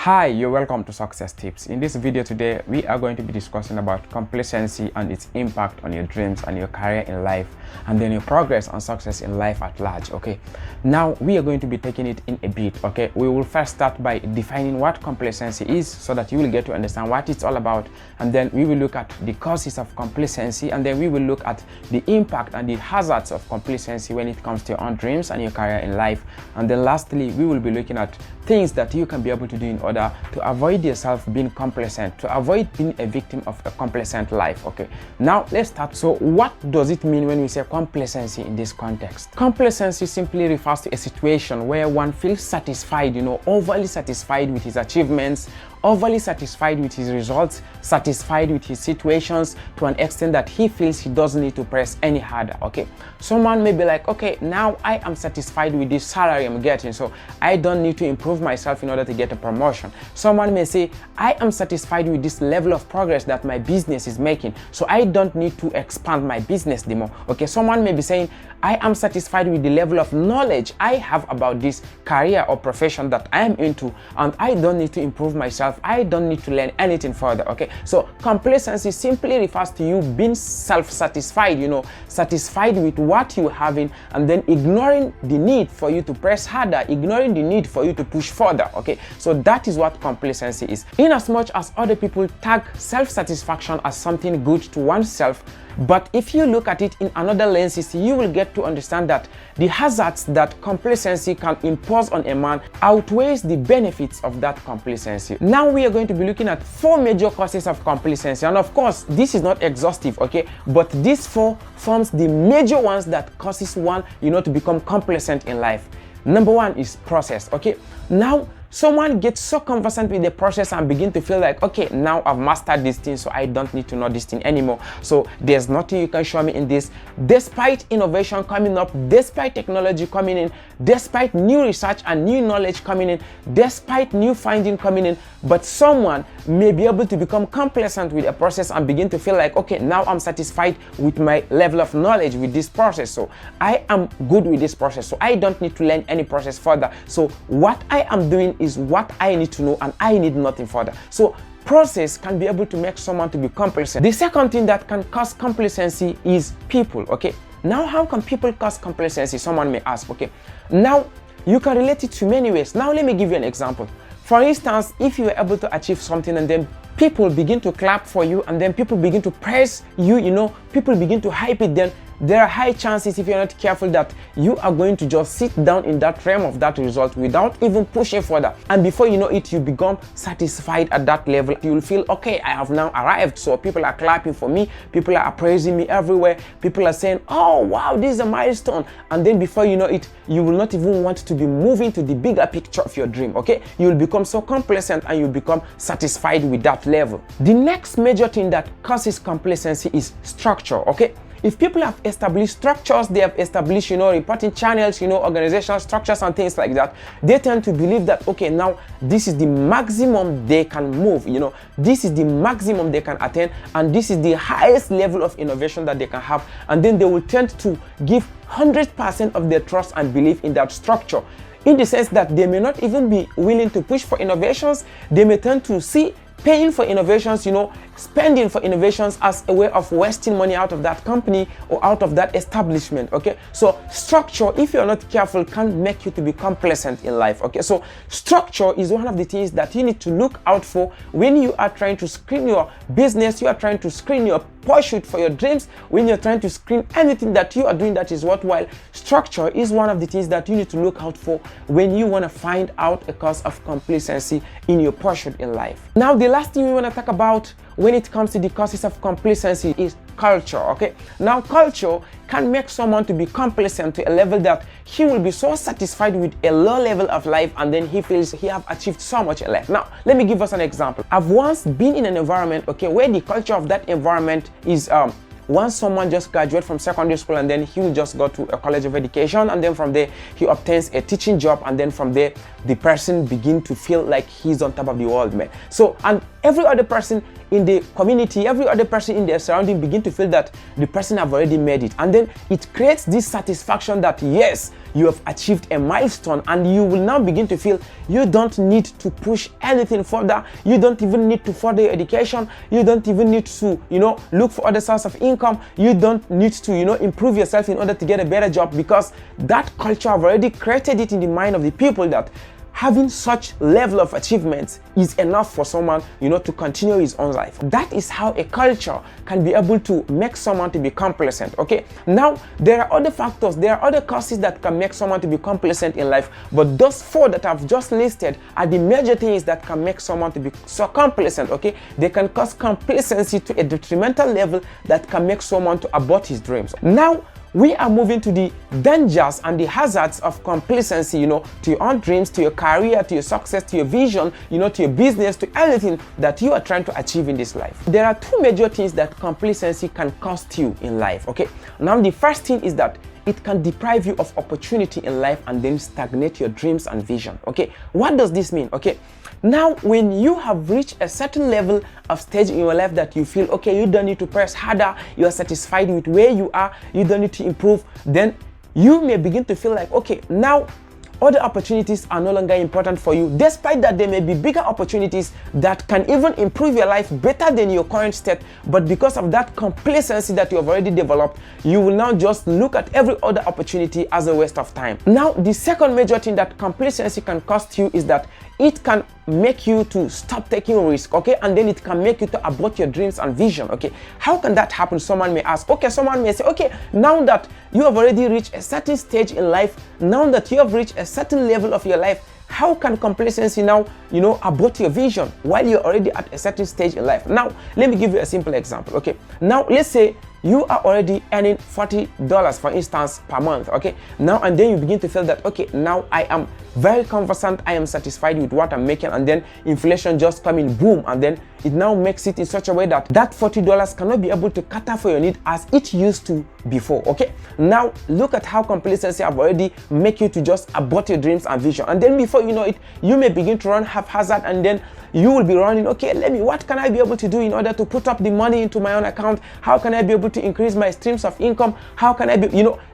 Hi, you're welcome to Success Tips. In this video today, we are going to be discussing about complacency and its impact on your dreams and your career in life, and then your progress and success in life at large. Okay, now we are going to be taking it in a bit. Okay, we will first start by defining what complacency is so that you will get to understand what it's all about, and then we will look at the causes of complacency, and then we will look at the impact and the hazards of complacency when it comes to your own dreams and your career in life, and then lastly we will be looking at things that you can be able to do in order to avoid yourself being complacent, to avoid being a victim of a complacent life. Okay, now let's start. So what does it mean when we say complacency in this context? Complacency simply refers to a situation where one feels satisfied, overly satisfied with his achievements, overly satisfied with his results, satisfied with his situations to an extent that he feels he doesn't need to press any harder. Okay, someone may be like, okay, now I am satisfied with this salary I'm getting, so I don't need to improve myself in order to get a promotion. Someone may say, I am satisfied with this level of progress that my business is making, so I don't need to expand my business anymore. Okay, someone may be saying, I am satisfied with the level of knowledge I have about this career or profession that I am into, and I don't need to improve myself. I don't need to learn anything further. Okay, so complacency simply refers to you being self-satisfied, satisfied with what you're having, and then ignoring the need for you to press harder, ignoring the need for you to push further. Okay, so that is what complacency is. In as much as other people tag self-satisfaction as something good to oneself, but if you look at it in another lenses, you will get to understand that the hazards that complacency can impose on a man outweighs the benefits of that complacency. Now we are going to be looking at 4 major causes of complacency, and of course this is not exhaustive, okay, but these 4 forms the major ones that causes one to become complacent in life. Number 1 is process. Okay, now someone gets so conversant with the process and begin to feel like, okay, now I've mastered this thing, so I don't need to know this thing anymore. So there's nothing you can show me in this. Despite innovation coming up, despite technology coming in, despite new research and new knowledge coming in, despite new finding coming in, but someone may be able to become complacent with a process and begin to feel like, okay, now I'm satisfied with my level of knowledge with this process, so I am good with this process, so I don't need to learn any process further. So what I am doing is what I need to know, and I need nothing further. So process can be able to make someone to be complacent. The second thing that can cause complacency is people. Okay, now how can people cause complacency? Someone may ask. Okay, now you can relate it to many ways. Now let me give you an example. For instance, if you are able to achieve something and then people begin to clap for you, and then people begin to praise you, people begin to hype it, then there are high chances, if you're not careful, that you are going to just sit down in that realm of that result without even pushing further, and before you know it, you become satisfied at that level. You'll feel, okay, I have now arrived, so people are clapping for me, people are praising me everywhere, people are saying, oh wow, this is a milestone, and then before you know it, you will not even want to be moving to the bigger picture of your dream. Okay, you will become so complacent and you become satisfied with that level. The next major thing that causes complacency is structure. Okay, if people have established structures, they have established, reporting channels, organizational structures and things like that, they tend to believe that, okay, now this is the maximum they can move, this is the maximum they can attain, and this is the highest level of innovation that they can have, and then they will tend to give 100% of their trust and belief in that structure, in the sense that they may not even be willing to push for innovations. They may tend to see paying for innovations, spending for innovations as a way of wasting money out of that company or out of that establishment. Okay, so structure, if you're not careful, can make you to be complacent in life. Okay, so structure is one of the things that you need to look out for when you are trying to screen your business, you are trying to screen your pursuit for your dreams, when you're trying to screen anything that you are doing that is worthwhile. Structure is one of the things that you need to look out for when you want to find out a cause of complacency in your pursuit in life. Now the last thing we want to talk about when it comes to the causes of complacency is culture. Okay, now culture can make someone to be complacent to a level that he will be so satisfied with a low level of life, and then he feels he have achieved so much in life. Now let me give us an example. I've once been in an environment, okay, where the culture of that environment is once someone just graduates from secondary school, and then he will just go to a college of education, and then from there he obtains a teaching job, and then from there the person begin to feel like he's on top of the world, man. So, and every other person in the community, every other person in their surrounding begin to feel that the person have already made it, and then it creates this satisfaction that yes, you have achieved a milestone, and you will now begin to feel you don't need to push anything further. You don't even need to further your education. You don't even need to, look for other source of income. You don't need to, improve yourself in order to get a better job, because that culture have already created it in the mind of the people that having such level of achievements is enough for someone, to continue his own life. That is how a culture can be able to make someone to be complacent, okay? Now, there are other factors, there are other causes that can make someone to be complacent in life, but those 4 that I've just listed are the major things that can make someone to be so complacent, okay? They can cause complacency to a detrimental level that can make someone to abort his dreams. Now, we are moving to the dangers and the hazards of complacency, to your own dreams, to your career, to your success, to your vision, to your business, to anything that you are trying to achieve in this life. There are 2 major things that complacency can cost you in life, okay? Now, the first thing is that it can deprive you of opportunity in life and then stagnate your dreams and vision, okay? What does this mean, okay? Now, when you have reached a certain level of stage in your life that you feel, okay, you don't need to press harder, you are satisfied with where you are, you don't need to improve, then you may begin to feel like, okay, now other opportunities are no longer important for you, despite that there may be bigger opportunities that can even improve your life better than your current state. But because of that complacency that you have already developed, you will now just look at every other opportunity as a waste of time. Now, the second major thing that complacency can cost you is that it can make you to stop taking risk, okay? And then it can make you to abort your dreams and vision, okay? How can that happen? Someone may ask, okay, someone may say, okay, now that you have already reached a certain stage in life, now that you have reached a certain level of your life, how can complacency now, abort your vision while you're already at a certain stage in life? Now, let me give you a simple example, okay? Now, let's say you are already earning $40, for instance, per month, okay? Now, and then you begin to feel that, okay, now I am very conversant, I am satisfied with what I'm making, and then inflation just coming, boom, and then it now makes it in such a way that that $40 cannot be able to cater for your need as it used to before, okay? Now, look at how complacency have already make you to just abort your dreams and vision, and then before you know it, you may begin to run haphazard, and then you will be running, okay, what can I be able to do in order to put up the money into my own account? How can I be able to increase my streams of income? How can I be,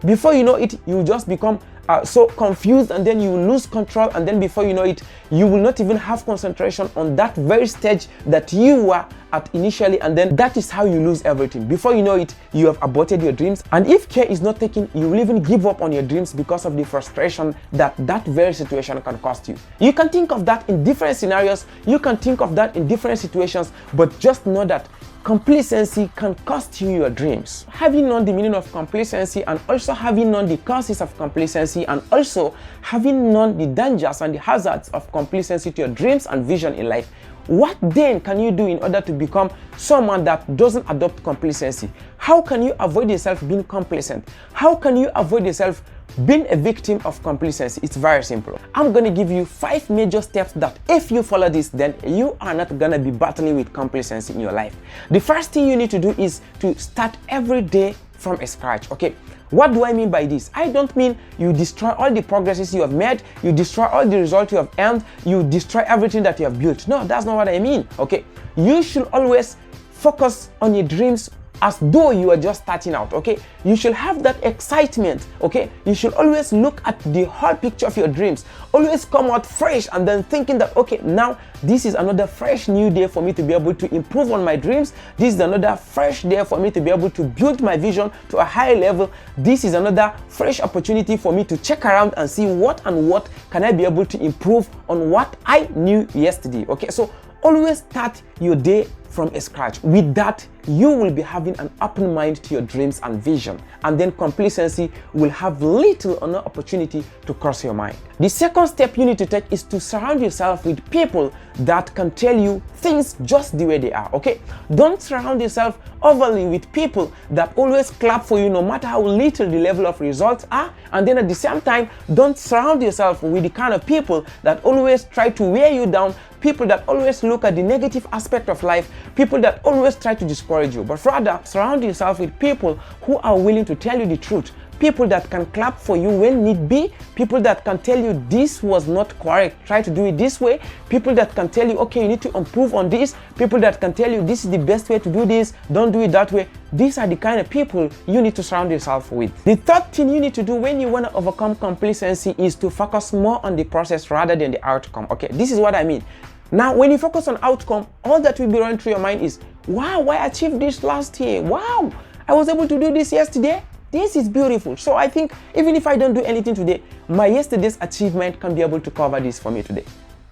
before you know it, you just become so confused, and then you lose control, and then before you know it, you will not even have concentration on that very stage that you were at initially, and then that is how you lose everything. Before you know it, you have aborted your dreams, and if care is not taken, you will even give up on your dreams because of the frustration that that very situation can cost you. You can think of that in different scenarios, you can think of that in different situations, but just know that complacency can cost you your dreams. Having known the meaning of complacency, and also having known the causes of complacency, and also having known the dangers and the hazards of complacency to your dreams and vision in life, what then can you do in order to become someone that doesn't adopt complacency? How can you avoid yourself being complacent? How can you avoid yourself being a victim of complacency? It's very simple. I'm going to give you 5 major steps that if you follow this, then you are not going to be battling with complacency in your life. The first thing you need to do is to start every day from scratch, okay? What do I mean by this? I don't mean you destroy all the progresses you have made, you destroy all the results you have earned, you destroy everything that you have built. No, that's not what I mean, okay? You should always focus on your dreams as though you are just starting out, okay? You should have that excitement, okay? You should always look at the whole picture of your dreams. Always come out fresh, and then thinking that, okay, now this is another fresh new day for me to be able to improve on my dreams. This is another fresh day for me to be able to build my vision to a higher level. This is another fresh opportunity for me to check around and see what can I be able to improve on what I knew yesterday, okay? So always start your day from scratch. With that, you will be having an open mind to your dreams and vision, and then complacency will have little or no opportunity to cross your mind. The second step you need to take is to surround yourself with people that can tell you things just the way they are, okay? Don't surround yourself overly with people that always clap for you no matter how little the level of results are, and then at the same time, don't surround yourself with the kind of people that always try to wear you down, people that always look at the negative aspect of life, people that always try to discourage you, but rather surround yourself with people who are willing to tell you the truth, people that can clap for you when need be, people that can tell you this was not correct, try to do it this way, people that can tell you, okay, you need to improve on this, people that can tell you this is the best way to do this, don't do it that way. These are the kind of people you need to surround yourself with. The third thing you need to do when you want to overcome complacency is to focus more on the process rather than the outcome. Okay, this is what I mean. Now, when you focus on outcome, all that will be running through your mind is, wow, I achieved this last year. Wow, I was able to do this yesterday. This is beautiful. So I think even if I don't do anything today, my yesterday's achievement can be able to cover this for me today.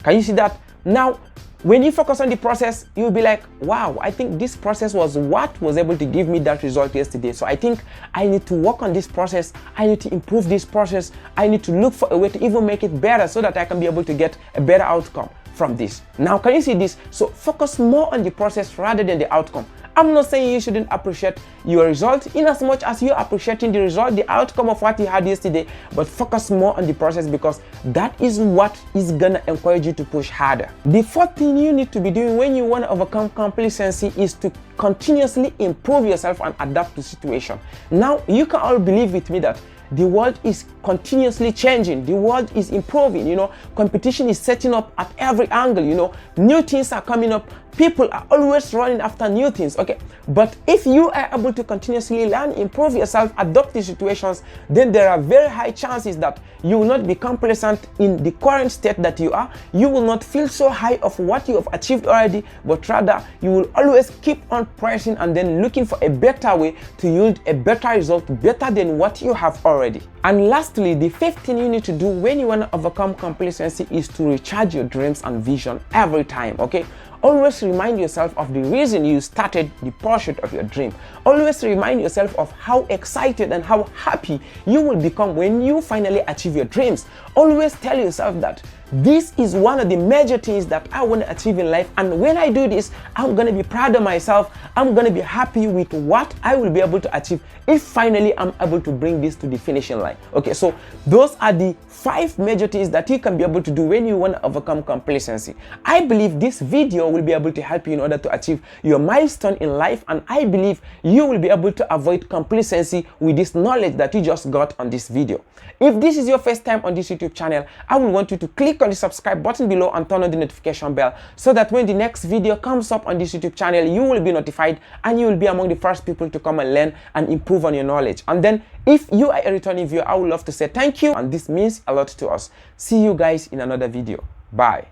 Can you see that? Now, when you focus on the process, you'll be like, wow, I think this process was what was able to give me that result yesterday. So I think I need to work on this process. I need to improve this process. I need to look for a way to even make it better so that I can be able to get a better outcome from this. Now, can you see this? So focus more on the process rather than the outcome. I'm not saying you shouldn't appreciate your result in as much as you're appreciating the result, the outcome of what you had yesterday, but focus more on the process because that is what is gonna encourage you to push harder. The fourth thing you need to be doing when you want to overcome complacency is to continuously improve yourself and adapt to situation. Now, you can all believe with me that the world is continuously changing. The world is improving, you know. Competition is setting up at every angle, you know. New things are coming up. People are always running after new things, okay? But if you are able to continuously learn, improve yourself, adapt to situations, then there are very high chances that you will not be complacent in the current state that you are. You will not feel so high of what you have achieved already, but rather you will always keep on pressing and then looking for a better way to yield a better result, better than what you have already. And lastly, the fifth thing you need to do when you want to overcome complacency is to recharge your dreams and vision every time, okay? Always remind yourself of the reason you started the pursuit of your dream. Always remind yourself of how excited and how happy you will become when you finally achieve your dreams. Always tell yourself that this is one of the major things that I want to achieve in life, and when I do this, I'm going to be proud of myself. I'm going to be happy with what I will be able to achieve if finally I'm able to bring this to the finishing line. Okay, so those are the 5 major things that you can be able to do when you want to overcome complacency. I believe this video will be able to help you in order to achieve your milestone in life, and I believe you will be able to avoid complacency with this knowledge that you just got on this video. If this is your first time on this YouTube channel, I will want you to click on the subscribe button below and turn on the notification bell so that when the next video comes up on this YouTube channel, you will be notified and you will be among the first people to come and learn and improve on your knowledge. And then if you are a returning viewer, I would love to say thank you, and this means a lot to us. See you guys in another video. Bye.